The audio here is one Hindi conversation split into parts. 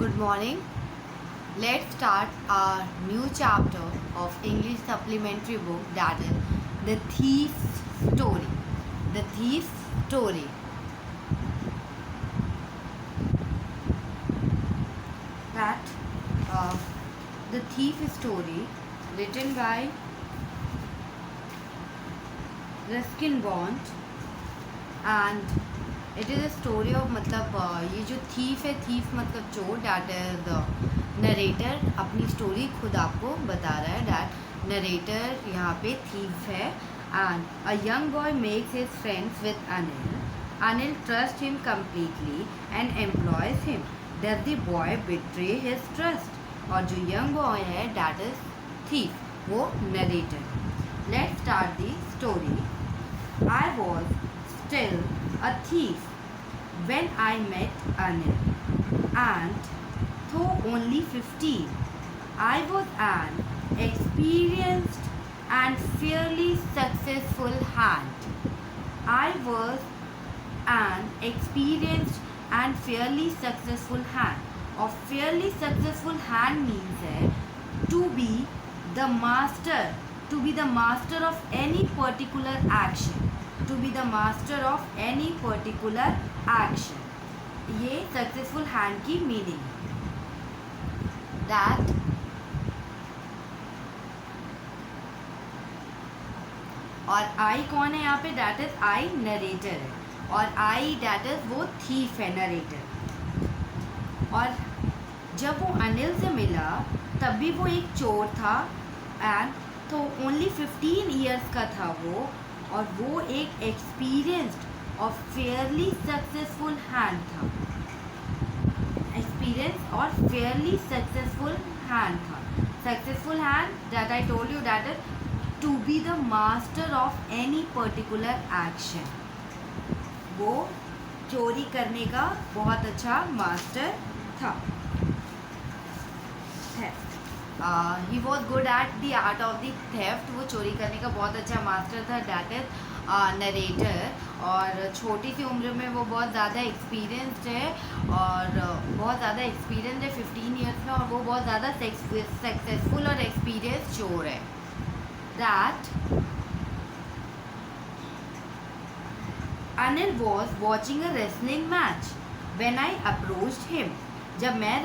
Good morning. Let's start our new chapter of English supplementary book, that is The Thief's Story. The Thief's Story. That The Thief's Story, written by Ruskin Bond, and it is a story of ये जो थीफ है, थीफ मतलब चोर, डैट इज द नरेटर अपनी स्टोरी खुद आपको बता रहा है। डैट नरेटर यहाँ पे थीफ है। And a young boy makes his friends with Anil. Anil trust him completely and employees him. Does the boy betray his trust? और जो यंग बॉय है डैट इज थीफ, वो narrator. Let's start the story. I was still a thief when I met Anil, and though only 15, I was an experienced and fairly successful hand. I was an experienced and fairly successful hand. Or fairly successful hand means to be the master of any particular action. To be the master of any particular action. ये सक्सेसफुल हैंड की मीनिंग है। दैट और आई कौन है यहाँ पे? डैट इज आई नरेटर है, और आई डैट इज वो थीफ है, नरेटर। और जब वो अनिल से मिला तब भी वो एक चोर था, एंड तो ओनली 15 ईयर्स का था वो, और वो एक एक्सपीरियंस्ड और फेयरली सक्सेसफुल हैंड था। एक्सपीरियंस और फेयरली सक्सेसफुल हैंड था। Successful hand that I told you that is to be the master of any particular action. वो चोरी करने का बहुत अच्छा मास्टर था। He was good at the art of the theft. वो चोरी करने का बहुत अच्छा मास्टर था। That is narrator. और छोटी सी उम्र में वो बहुत ज़्यादा एक्सपीरियंस्ड है, और बहुत ज़्यादा एक्सपीरियंस है 15 ईयर्स में, और वो बहुत ज़्यादा सक्सेसफुल और एक्सपीरियंस चोर है। That Anil was watching a wrestling match when I approached him. जब मैं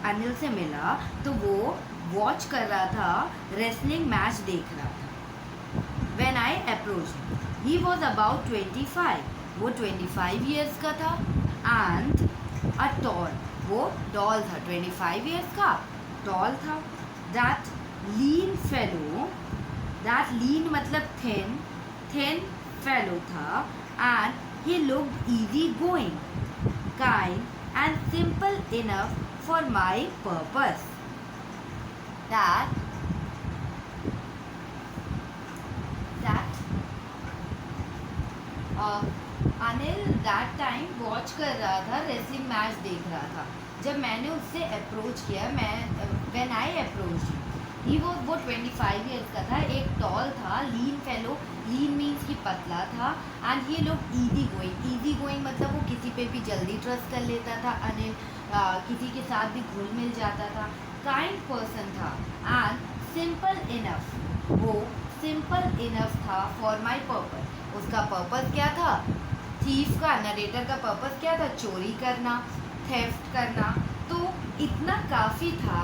अनिल से मिला तो वो वॉच कर रहा था, रेसलिंग मैच देख रहा था। When I approached he was about 25। वो 25 ईयर्स का था। एंड अ टॉल, वो टॉल था, 25 ईयर्स का टॉल था। दैट लीन फेलो, दैट लीन मतलब थिन फेलो था। And he looked easy going, kind and simple enough for my purpose. That Anil that time watch कर रहा था, रेसलिंग मैच देख रहा था। जब मैंने उससे अप्रोच किया, व्हेन आई अप्रोच ही वो 25 ईयर्स का था, एक टॉल था, लीन फेलो, लीन मीन्स कि पतला था, एंड ये लोग ईजी गोइंग मतलब वो किसी पे भी जल्दी ट्रस्ट कर लेता था अनिल, किसी के साथ भी घुल मिल जाता था, काइंड पर्सन था, एंड सिंपल इनफ, वो सिंपल इनफ था फॉर माई पर्पस। उसका पर्पस क्या था? थीफ का, नरेटर का पर्पस क्या था? चोरी करना, थेफ्ट करना। तो इतना काफ़ी था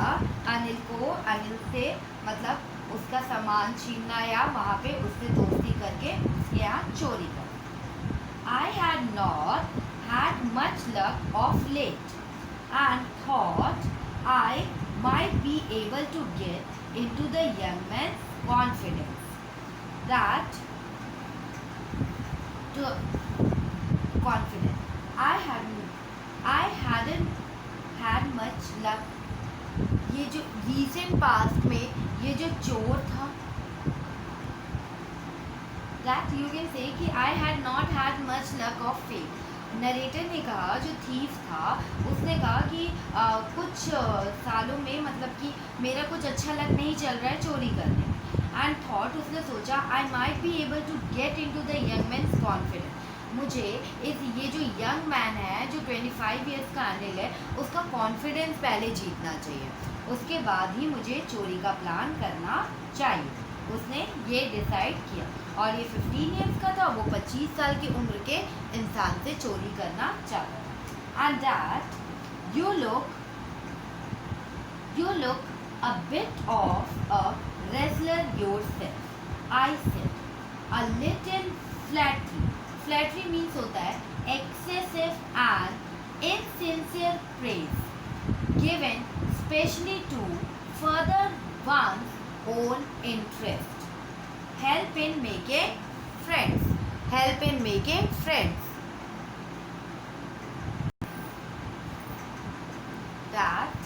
अनिल को, अनिल से मतलब उसका सामान छीनना या वहाँ पे उससे दोस्ती करके उसके यहाँ चोरी करना। I had not had much luck of late and thought I might be able to get into the young man's confidence. That to confidence. I hadn't had much luck. ये जो recent past में ये जो चोर था, that you can say कि I had not had much luck of fate. Narrator ने कहा, जो थीफ था उसने कहा कि कुछ सालों में मतलब कि मेरा कुछ अच्छा लक नहीं चल रहा है चोरी करने में। एंड थॉट, उसने सोचा, I might be able to get into the young man's confidence. मुझे ये जो यंग मैन है, जो 25 ईयर्स का अनिल है, उसका कॉन्फिडेंस पहले जीतना चाहिए, उसके बाद ही मुझे चोरी का प्लान करना चाहिए। उसने ये डिसाइड किया, और ये 15 ईयर्स का था, वो 25 साल की उम्र के इंसान से चोरी करना चाहता था। And that you look a bit of a wrestler yourself, I said, a little flattery. Flattery means होता है excessive and insincere praise given specially to further one's own interest. Help in making friends. Help in making friends. That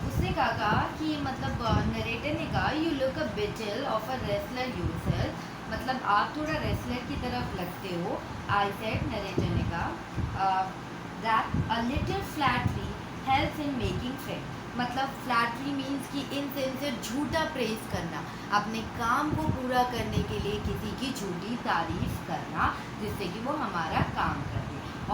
उसने कहा कि मतलब नरेटर ने कहा you look a bit of a wrestler yourself, मतलब आप थोड़ा रेसलर की तरफ लगते हो। आई सेड, नरेटर ने कहा that a little flattery helps in making friend, मतलब फ्लैटरी मीन्स कि इनसिंसियर झूठा प्रेज करना, अपने काम को पूरा करने के लिए किसी की झूठी तारीफ करना जिससे कि वो हमारा काम करे।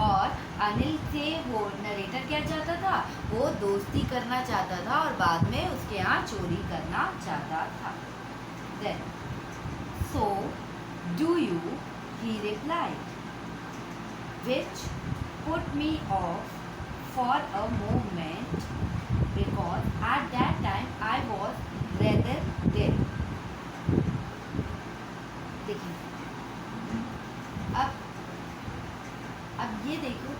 और अनिल से वो नरेटर क्या चाहता था, वो दोस्ती करना चाहता था और बाद में उसके यहाँ चोरी करना चाहता था। Then, so do you? He replied, which put me off for a moment because at that time I was rather dead. देखिए, अब ये देखो,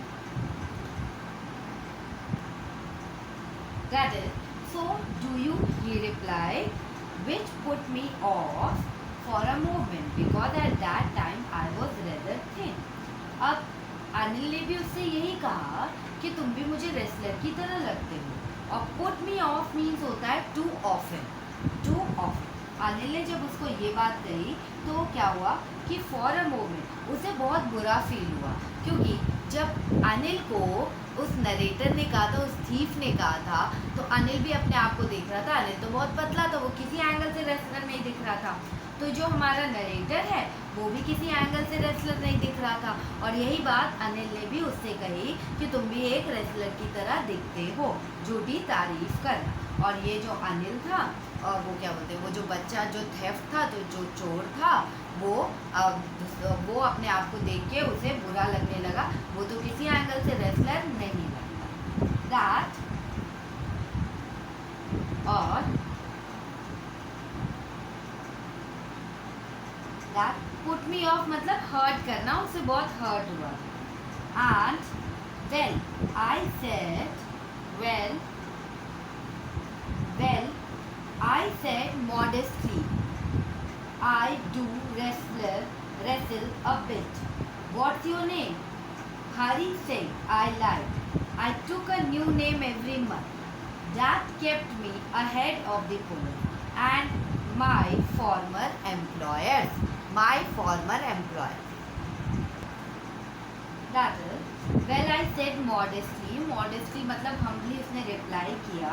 that is, so do you, he replied, which put me off for a moment because at that time I was rather thin. अब अनिल ने भी उससे यही कहा कि तुम भी मुझे रेसलर की तरह लगते हो, और put me off means होता है too often, too often. Anil ने जब उसको ये बात कही तो क्या हुआ कि फॉर अ मोमेंट उसे बहुत बुरा फील हुआ, क्योंकि जब अनिल को उस नरेटर ने कहा था, उस थीफ ने कहा था, तो अनिल भी अपने आप को देख रहा था। अनिल तो बहुत पतला था, वो किसी एंगल से रेसलर नहीं दिख रहा था। तो जो हमारा नरेटर है वो भी किसी एंगल से रेसलर नहीं दिख रहा था, और यही बात अनिल ने भी उससे कही कि तुम भी एक रेसलर की तरह दिखते हो, झूठी तारीफ करना। और ये जो अनिल था, और वो क्या बोलते हैं, वो जो बच्चा जो थेफ्ट था, जो चोर था, वो अपने आप को देख के उसे बुरा लगने लगा, वो तो किसी एंगल से रेसलर नहीं लगता। दैट और दैट पुट मी ऑफ मतलब हर्ट करना, उसे बहुत हर्ट हुआ। And well I said well I said modestly, I do wrestle a bit. What's your name? Hari said, I lied. I took a new name every month. That kept me ahead of the police and my former employers. That is, well I said modestly मतलब humbly उसने रिप्लाई किया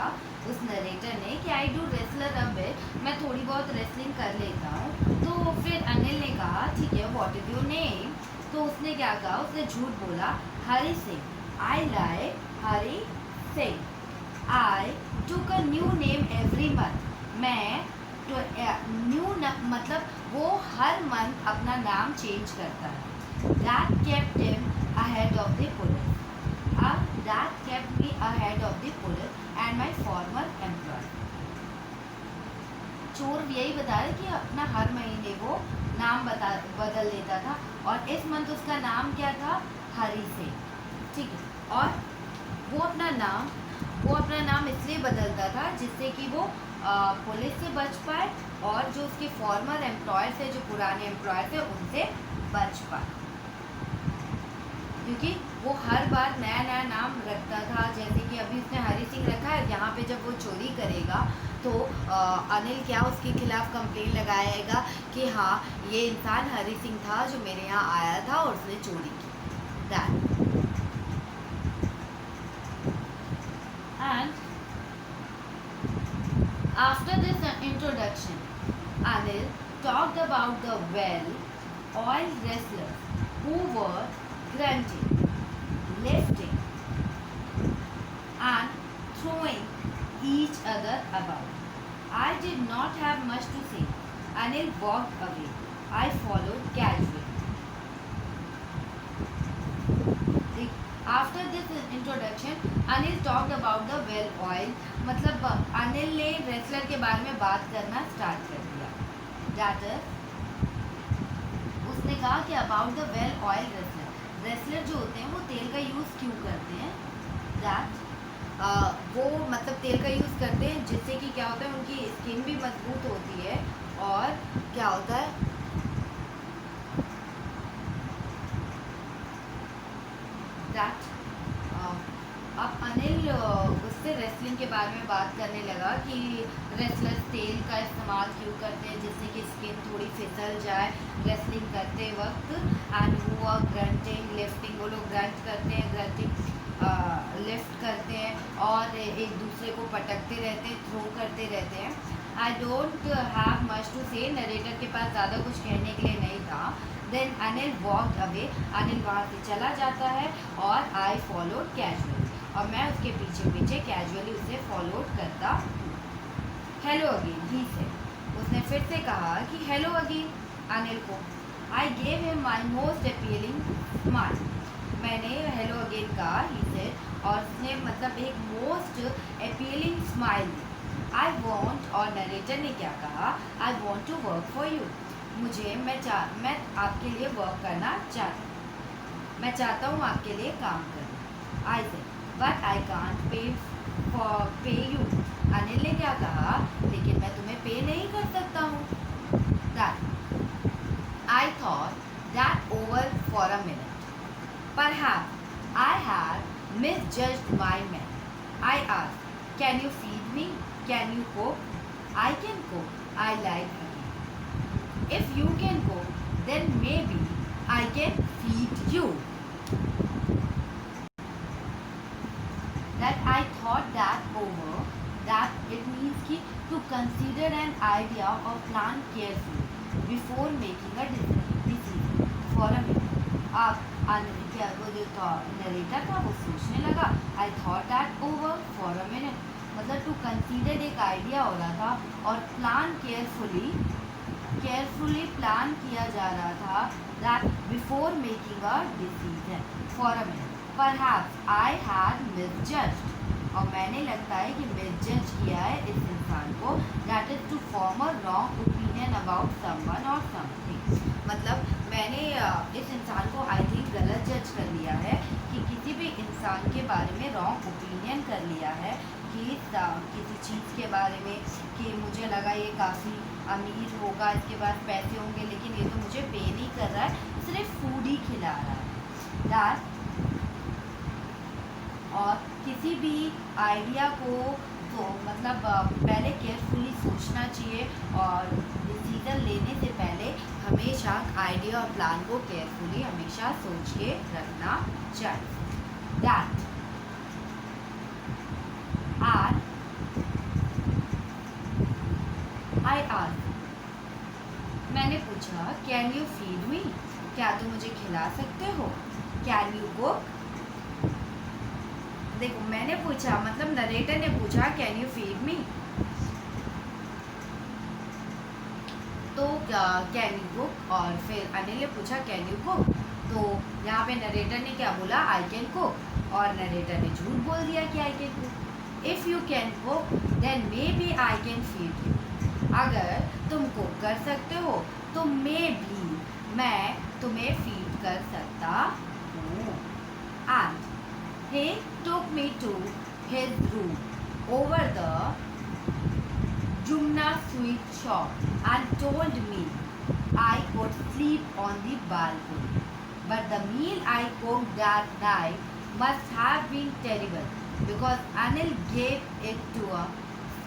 उस नरेटर ने कि I do wrestler a bit, मैं थोड़ी बहुत रेसलिंग कर लेता हूँ। तो फिर अनिल ने कहा ठीक है, व्हाट इज योर नेम? तो उसने क्या कहा, उसने झूठ बोला, Hari Singh. I like Hari Singh. I took a new name every month, मैं तो न्यू मतलब वो हर मंथ अपना नाम चेंज करता है। That kept him ahead of the police, अब that kept me ahead of the police and my former employ. चोर यही बता रहे कि अपना हर महीने वो नाम बदल लेता था, और इस मंथ उसका नाम क्या था, हरी सिंह, ठीक है। और वो अपना नाम इसलिए बदलता था जिससे कि वो पुलिस से बच पाए, और जो उसके फॉर्मर एम्प्लॉयर थे, जो पुराने एम्प्लॉयर थे, उनसे बच पाए, क्योंकि वो हर बार नया नया नाम रखता था। जैसे कि अभी उसने हरी सिंह रखा है, यहाँ पे जब वो चोरी करेगा तो अनिल क्या उसके खिलाफ कंप्लेन लगाएगा कि हाँ ये इंसान हरी सिंह था जो मेरे यहाँ आया था और उसने चोरी की। That and after this introduction Anil talked about the well oil wrestlers who were grunting, lifting, and throwing each other about. I did not have much to say. Anil walked away. I followed casually. After this introduction, Anil talked about the well oil. मतलब अनिल ने रेसलर के बारे में बात करना स्टार्ट कर दिया. That is, उसने कहा कि about the well oil wrestler. Wrestler जो होते हैं वो तेल का यूज़ क्यों करते हैं? दैट वो मतलब तेल का यूज़ करते हैं जिससे कि क्या होता है, उनकी स्किन भी मजबूत होती है. और क्या होता है, दैट अब अनिल उससे रेसलिंग के बारे में बात करने लगा कि रेसलर्स तेल का इस्तेमाल क्यों करते हैं जिससे कि स्किन थोड़ी फिसल जाए रेसलिंग करते वक्त. एंड वो ग्रंटिंग लिफ्टिंग, वो लोग ग्रंट करते हैं, ग्रंटिंग लिफ्ट करते हैं और एक दूसरे को पटकते रहते हैं, थ्रो करते रहते हैं. I don't have much to say. Narrator के पास ज़्यादा कुछ कहने के लिए नहीं था. Then Anil walked away. Anil वहाँ से चला जाता है और आई फॉलोड कैजुअली, और मैं उसके पीछे पीछे कैजुअली उसे फॉलोड करता. हेलो अगेन ही से. उसने फिर से कहा कि हेलो अगेन अनिल को. I gave him my most appealing smile. मैंने हेलो अगेन कहा ही से, और उसने मतलब एक most appealing smile. I want, और नरेटर ने क्या कहा, I want to work for you. मैं आपके लिए वर्क करना चाहता हूँ, मैं चाहता हूँ आपके लिए काम करना. आई से but I can't pay you. Anil ने क्या कहा, लेकिन मैं तुम्हें पे नहीं कर सकता हूँ. That I thought that over for a minute. Perhaps I had misjudged my man. I asked, can you feed me? Can you cook? I can cook. I lied again. If you can cook, then maybe I can feed you. That I thought that over. That it means कि to consider an idea or plan carefully before making a decision. For a minute. आप क्या वो जो था नरेटर था वो सोचने लगा. I thought that over for a minute, मतलब टू कंसीडर एक आइडिया हो रहा था और प्लान केयरफुली प्लान किया जा रहा था. That before making a decision for a minute. Perhaps I had misjudged, और मैंने लगता है कि मिसजज किया है इस इंसान को. That is to form a wrong opinion about someone और समथिंग. मतलब मैंने इस इंसान को आई थिंक गलत जज कर लिया है कि किसी भी इंसान के बारे में रॉन्ग ओपिनियन कर लिया है कि किसी चीज़ के बारे में, कि मुझे लगा ये काफ़ी अमीर होगा, इसके पास पैसे होंगे, लेकिन ये तो मुझे पे नहीं कर रहा है, सिर्फ फूड ही खिला रहा है. दैट और किसी भी आइडिया को तो मतलब पहले केयरफुली सोचना चाहिए, और डिसीजन लेने से पहले हमेशा आइडिया और प्लान को केयरफुली हमेशा सोच के रखना चाहिए. दैट आर आई आस्क्ड, मैंने पूछा कैन यू फीड मी, क्या तुम मुझे खिला सकते हो. Can you cook. देखो मैंने पूछा, मतलब नरेटर ने पूछा कैन यू फीड मी, तो कैन यू कुक, और फिर अनिल ने पूछा कैन यू कुक. तो यहाँ पे नरेटर ने क्या बोला, आई कैन कुक, और नरेटर ने झूठ बोल दिया कि I can cook. If you can cook then maybe I can feed you. अगर तुम कुक कर सकते हो तो मे भी मैं तुम्हें फीड कर सकता हूँ. And he took me to his room over the Jumna sweet shop and told me I could sleep on the balcony. But the meal I cooked that night must have been terrible because Anil gave it to a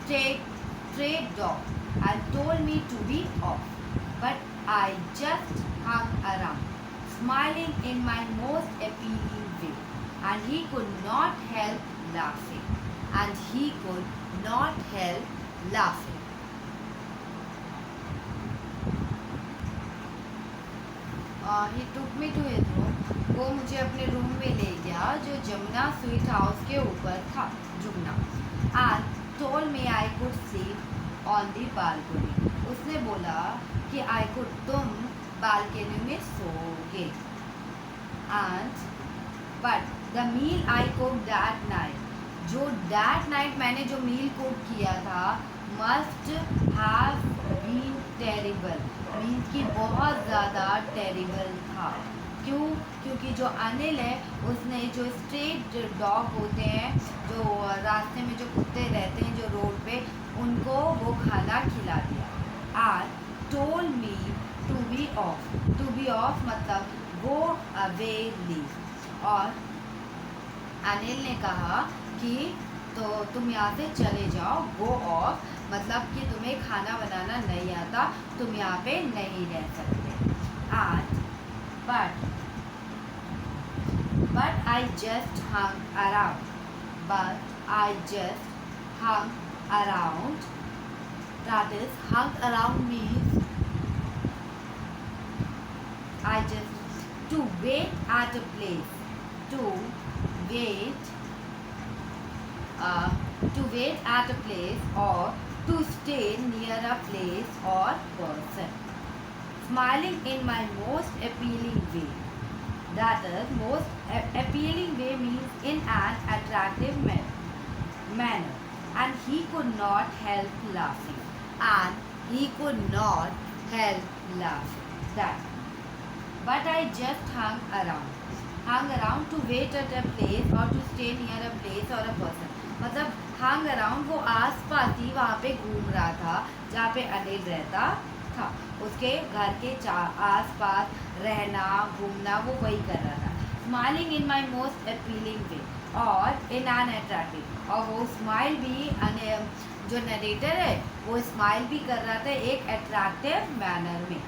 stray dog and told me to be off. But I just hung around, smiling in my most appealing way. And he could not help laughing. And he could not help laughing. He took me to his room, वो मुझे अपने रूम में ले गया जो जमुना स्वीट हाउस के ऊपर था, Jumna. And told me I could sleep on the balcony, उसने बोला कि आई कुड, तुम बालकनी में सोओगे। And but the meal I cook that night, जो दैट नाइट मैंने जो मील कुक किया था, must have been terrible, means कि बहुत ज़्यादा टेरिबल था। क्यों? क्योंकि जो अनिल है उसने जो स्ट्रीट डॉग होते हैं, जो रास्ते में जो कुत्ते रहते हैं जो रोड पे, उनको वो खाना खिला दिया। And told me to be off, to be off मतलब गो अवे लीव, और अनिल ने कहा कि तो तुम यहाँ से चले जाओ, गो ऑफ मतलब कि तुम्हें खाना बनाना नहीं आता, तुम यहाँ पे नहीं रह सकते। And but I just hung around, but I just hung around, that is hung around means I just to wait at a place, to wait at a place or to stay near a place or person, smiling in my most appealing way, that is most appealing way means in an attractive manner, and he could not help laughing, that. But I just hung around to wait at a place or to stay near a place or a person, मतलब hung around वो आस पास ही वहाँ पे घूम रहा था जहाँ पे अनिल रहता था, उसके घर के आस पास रहना घूमना वो वही कर रहा था। Smiling in my most appealing way और इन एन अट्रैक्टिव, और वो स्माइल भी जो नरेटर है वो स्माइल भी कर रहा था एक अट्रैक्टिव मैनर में।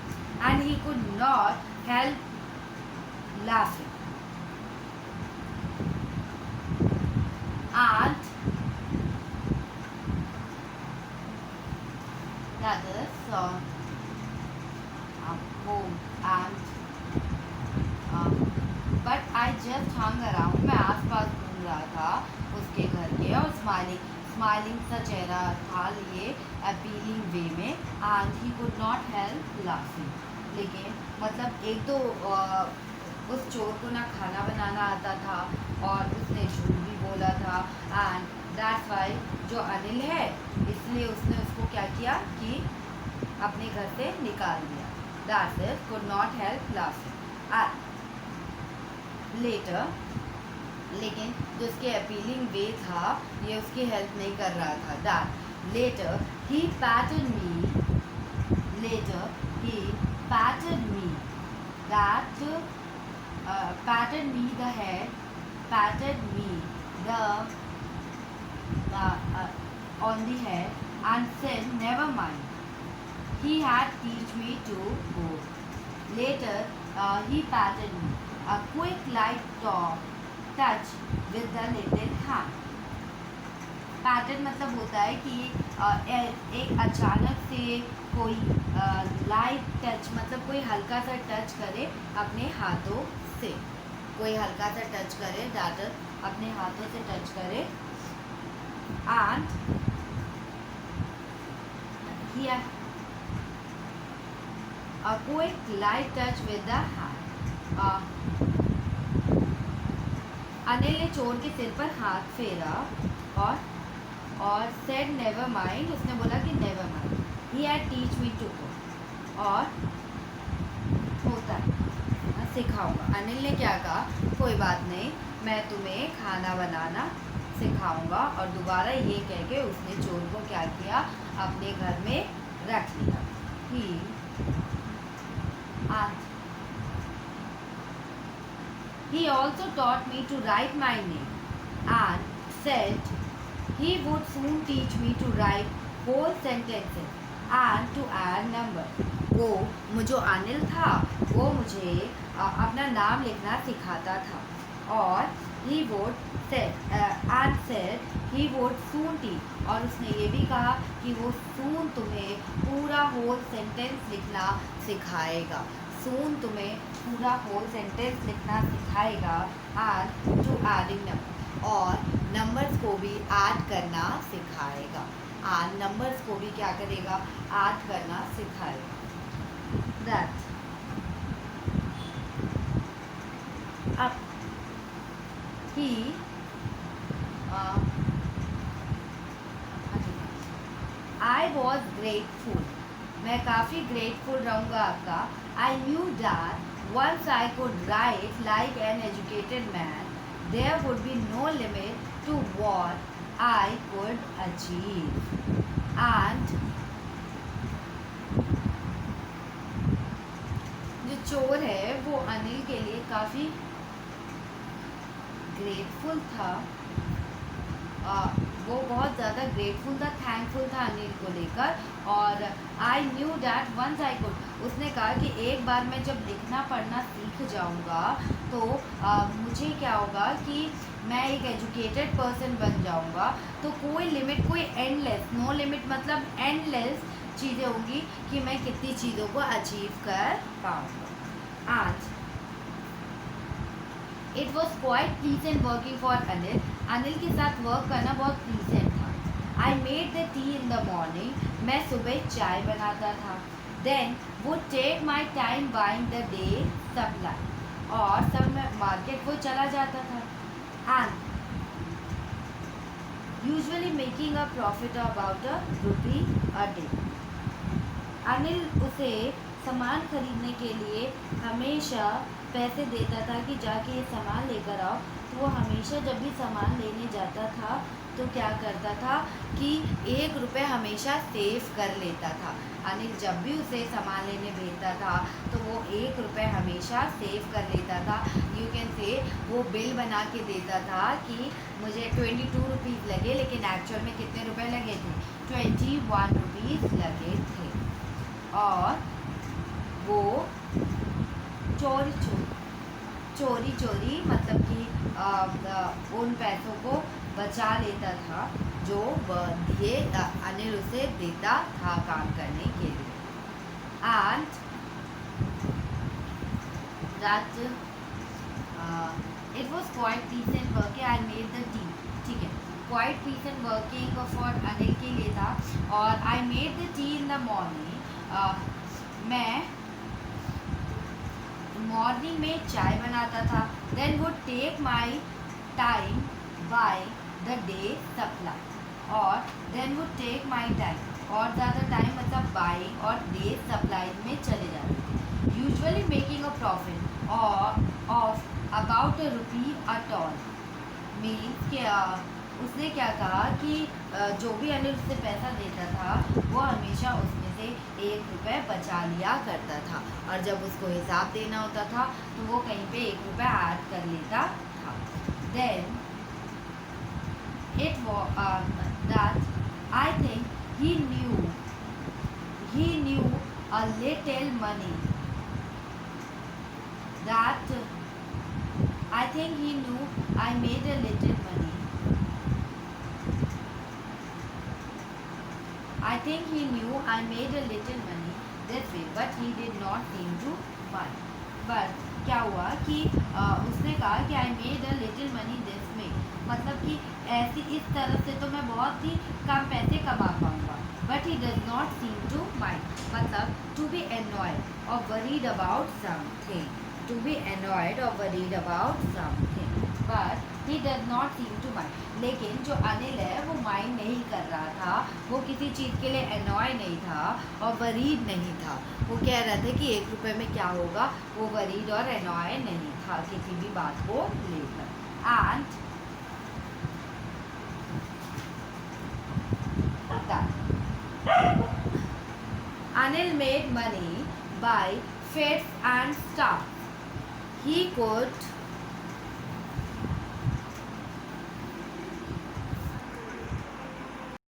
And he could not help laughing, and that is but I just hung around, मैं आस पास घूम रहा था उसके घर के, और स्माइलिंग सा चेहरा था ये अपीलिंग वे में, and he could not help laughing, लेकिन मतलब एक तो उस चोर को ना खाना बनाना आता था और उसने झूठ भी बोला था, एंड दैट्स वाई जो अनिल है इसलिए उसने उसको क्या किया कि अपने घर से निकाल दिया। That's it, could not help laughing later, लेकिन जो उसके अपीलिंग वे था ये उसकी हेल्प नहीं कर रहा था। That later he patted me, later he patted me, that patted me the head, patted me the on the head and said never mind, he had teach me to go. Later he patted me, a quick light touch with the little hand. Pattern मतलब होता है कि एक अचानक से कोई लाइट टच, मतलब कोई हल्का सा टच करे अपने हाथों से, कोई हल्का सा टच करे, दैट अपने हाथों से टच करे, and here a quick light touch with the hand. Anil ने चोर के सिर पर हाथ फेरा और said never mind, उसने बोला कि never mind, he had teach me to go, और होता है सिखाऊंगा। अनिल ने क्या कहा, कोई बात नहीं मैं तुम्हें खाना बनाना सिखाऊंगा, और दोबारा ये कह के उसने चोर को क्या किया, अपने घर में रख लिया। He also taught me to write my name and said he would soon teach me to write whole sentences and to add number. वो जो अनिल था वो मुझे अपना नाम लिखना सिखाता था, और he would said he would soon teach, और उसने ये भी कहा कि वो soon तुम्हें पूरा whole sentence लिखना सिखाएगा। soon तुम्हें पूरा होल सेंटेंस लिखना सिखाएगा एंड टू एडिंग नंबर, और नंबर्स को भी ऐड करना सिखाएगा, एंड नंबर्स को भी क्या करेगा, ऐड करना सिखाएगा। दैट अब ही आई वॉज ग्रेटफुल, मैं काफ़ी ग्रेटफुल रहूँगा आपका। I knew that once I could write like an educated man there would be no limit to what I could achieve, and जो चोर है वो अनिल के लिए काफ़ी ग्रेटफुल था, वो बहुत ज़्यादा ग्रेटफुल था, थैंकफुल था अनिल को लेकर। और I knew that once I could, उसने कहा कि एक बार मैं जब लिखना पढ़ना सीख जाऊंगा तो मुझे क्या होगा कि मैं एक एजुकेटेड पर्सन बन जाऊंगा, तो कोई लिमिट, कोई एंडलेस, नो लिमिट मतलब एंडलेस चीज़ें होंगी कि मैं कितनी चीज़ों को अचीव कर पाऊँगा। आज it was quite pleasant working for Anil, Anil के साथ वर्क करना बहुत प्लीजेंट था। I made the tea in the morning, मैं सुबह चाय बनाता था। देन वो take my time buying the day supply, और सब मैं मार्केट वो चला जाता था। And usually making a profit about ₹1 a day, Anil उसे सामान खरीदने के लिए हमेशा पैसे देता था कि जाके ये सामान लेकर आओ। तो वो हमेशा जब भी सामान लेने जाता था तो क्या करता था कि ₹1 हमेशा सेव कर लेता था। अनिल जब भी उसे सामान लेने भेजता था तो वो ₹1 हमेशा सेव कर लेता था। यू कैन से वो बिल बना के देता था कि मुझे ₹22 लगे, लेकिन एक्चुअल में कितने रुपए लगे थे, ₹21 लगे थे। और वो चोरी चोरी मतलब कि उन पैसों को बचा लेता था जो ये अनिल उसे देता था काम करने के लिए। And that it was quite decent working, I made the tea, ठीक है, quite decent working for Anil के लिए था। और I made the tea in the morning, मैं मॉर्निंग में चाय बनाता था। Then would take my time by the day supply, और then would take my time, और ज़्यादा टाइम मतलब बाइंग और डे सप्लाई में चले जाते थे। Usually making a profit of about ₹1 a ton, means कि उसने क्या कहा कि जो भी अनिल उससे पैसा देता था वो हमेशा उसमें से ₹1 बचा लिया करता था, और जब उसको हिसाब देना होता था तो वो कहीं पे ₹1 ऐड कर लेता था। Then it that I think he knew a little money, that I think he knew I made a little money, I think he knew I made a little money this way, but he did not seem to mind. But क्या हुआ कि उसने कहा कि I made a little money this way, मतलब कि ऐसी इस तरह से तो मैं बहुत ही कम पैसे कमा पाऊँगा। But he does not seem to mind, मतलब to be annoyed or worried about something, to be annoyed or worried about something, but he does not seem to mind. लेकिन जो अनिल है वो माइंड नहीं कर रहा था, वो किसी चीज़ के लिए annoy नहीं था और worried नहीं था। वो कह रहा था कि ₹1 में क्या होगा, वो worried और annoy नहीं था किसी भी बात को लेकर। And Anil made money by fits and stuff. He could